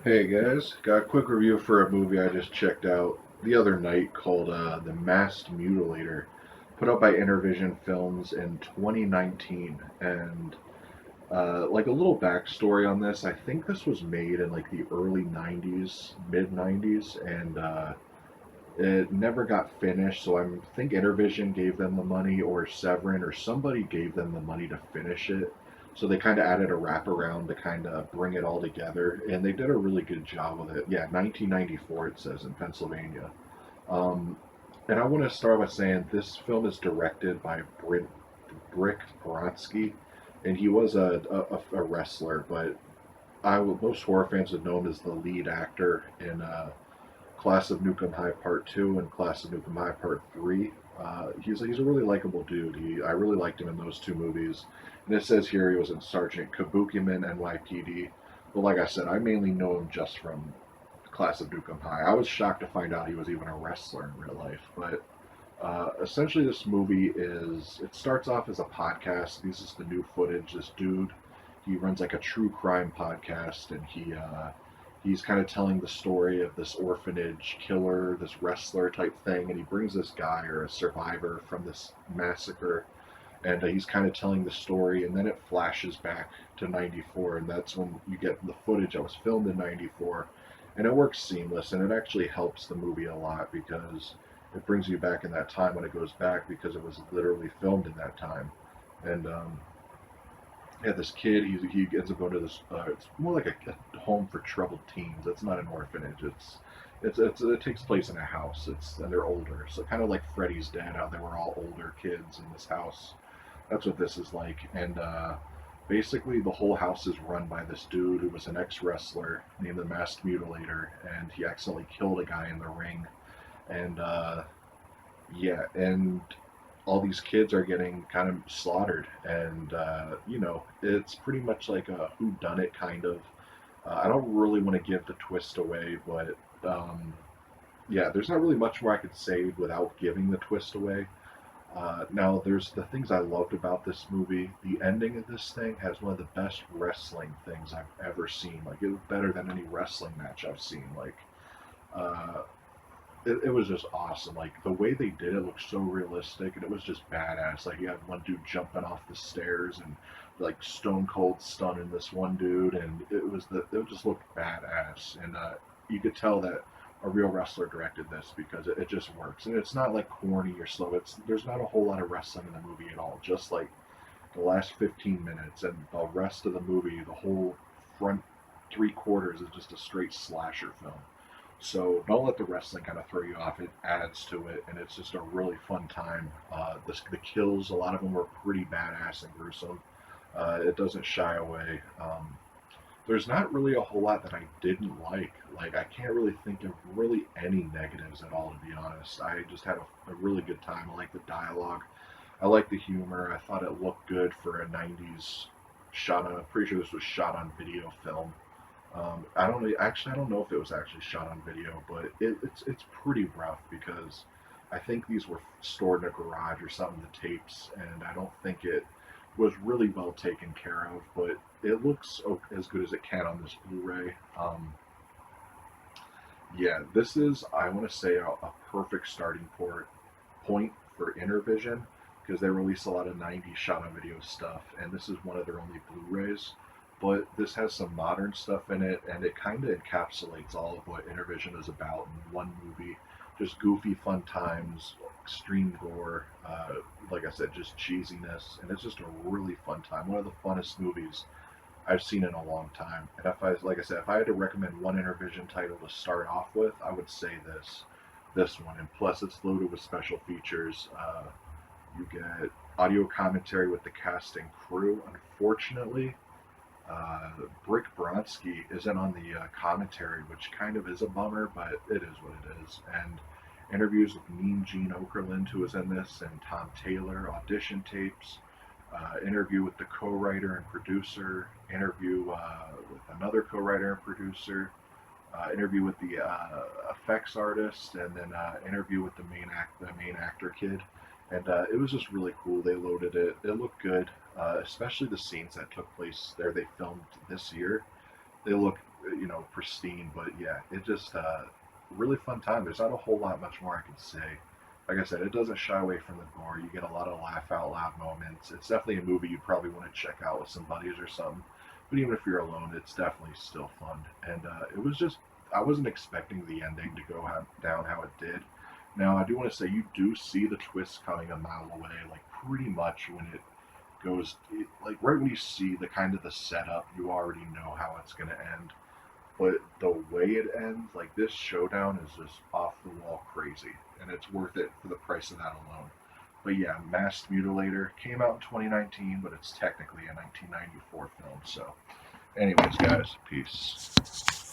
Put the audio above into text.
Hey guys, got a quick review for a movie I just checked out the other night called The Masked Mutilator, put out by Intervision Films in 2019. And like a little backstory on this, I think this was made in like the early 90s, mid 90s, and it never got finished. So I think Intervision gave them the money, or Severin, or somebody gave them the money to finish it. So they kind of added a wraparound to kind of bring it all together, and they did a really good job with it. Yeah, 1994 it says in Pennsylvania. Um, and I want to start by saying this film is directed by Brick Bronski, and he was a wrestler, but most horror fans would know him as the lead actor in Class of Nukem High Part 2 and Class of Nukem High Part 3. He's a really likable dude. I really liked him in those two movies. And it says here he was in Sergeant Kabukiman NYPD. But like I said, I mainly know him just from Class of Nukem High. I was shocked to find out he was even a wrestler in real life. But essentially, this movie it starts off as a podcast. This is the new footage. This dude, he runs like a true crime podcast, and he's kind of telling the story of this orphanage killer, this wrestler type thing, and he brings this guy or a survivor from this massacre, and he's kind of telling the story, and then it flashes back to 94, and that's when you get the footage that was filmed in 94, and it works seamless, and it actually helps the movie a lot because it brings you back in that time when it goes back because it was literally filmed in that time. And yeah, this kid, he ends up going to this. It's more like a home for troubled teens. It's not an orphanage. It takes place in a house. And they're older, so kind of like Freddy's Dead, how they were all older kids in this house. That's what this is like. And basically, the whole house is run by this dude who was an ex wrestler named the Masked Mutilator, and he accidentally killed a guy in the ring. And yeah, and all these kids are getting kind of slaughtered, and it's pretty much like a who done it kind of. I don't really want to give the twist away, but yeah, there's not really much more I could say without giving the twist away. Now, there's the things I loved about this movie. The ending of this thing has one of the best wrestling things I've ever seen. Like, it was better than any wrestling match I've seen. Like, uh, it was just awesome. Like the way they did it looked so realistic, and it was just badass. Like you had one dude jumping off the stairs and like stone cold stunning this one dude, and it just looked badass. And you could tell that a real wrestler directed this because it just works, and it's not like corny or slow. There's not a whole lot of wrestling in the movie at all. Just like the last 15 minutes, and the rest of the movie, the whole front three quarters is just a straight slasher film. So don't let the wrestling kind of throw you off. It adds to it, and it's just a really fun time. The kills, a lot of them were pretty badass and gruesome. It doesn't shy away. There's not really a whole lot that I didn't like. Like I can't really think of really any negatives at all, to be honest. I just had a really good time. I like the dialogue. I like the humor. I thought it looked good for a '90s shot on. I'm pretty sure this was shot on video film. I don't actually. I don't know if it was actually shot on video, but it's pretty rough because I think these were stored in a garage or something. The tapes, and I don't think it was really well taken care of. But it looks as good as it can on this Blu-ray. Yeah, this is I want to say a perfect starting point for Intervision because they release a lot of '90s shot on video stuff, and this is one of their only Blu-rays. But this has some modern stuff in it, and it kind of encapsulates all of what Intervision is about in one movie. Just goofy, fun times, extreme gore, like I said, just cheesiness, and it's just a really fun time. One of the funnest movies I've seen in a long time. And like I said, if I had to recommend one Intervision title to start off with, I would say this one. And plus, it's loaded with special features. You get audio commentary with the cast and crew. Unfortunately, uh, Brick Bronski isn't on the commentary, which kind of is a bummer, but it is what it is. And interviews with Mean Gene Okerlund, who is in this, and Tom Taylor, audition tapes, interview with the co-writer and producer, interview with another co-writer and producer, interview with the effects artist, and then interview with the main actor kid. And it was just really cool. They loaded it. It looked good, especially the scenes that took place there. They filmed this year. They look you know, pristine. But yeah, it just really fun time. There's not a whole lot much more I can say. Like I said, it doesn't shy away from the gore. You get a lot of laugh out loud moments. It's definitely a movie you'd probably want to check out with some buddies or something. But even if you're alone, it's definitely still fun. And it was just, I wasn't expecting the ending to go down how it did. Now, I do want to say you do see the twist coming a mile away, like pretty much when it like right when you see the kind of the setup, you already know how it's going to end. But the way it ends, like this showdown is just off the wall crazy, and it's worth it for the price of that alone. But yeah, Masked Mutilator came out in 2019, but it's technically a 1994 film. So, anyways, guys, peace.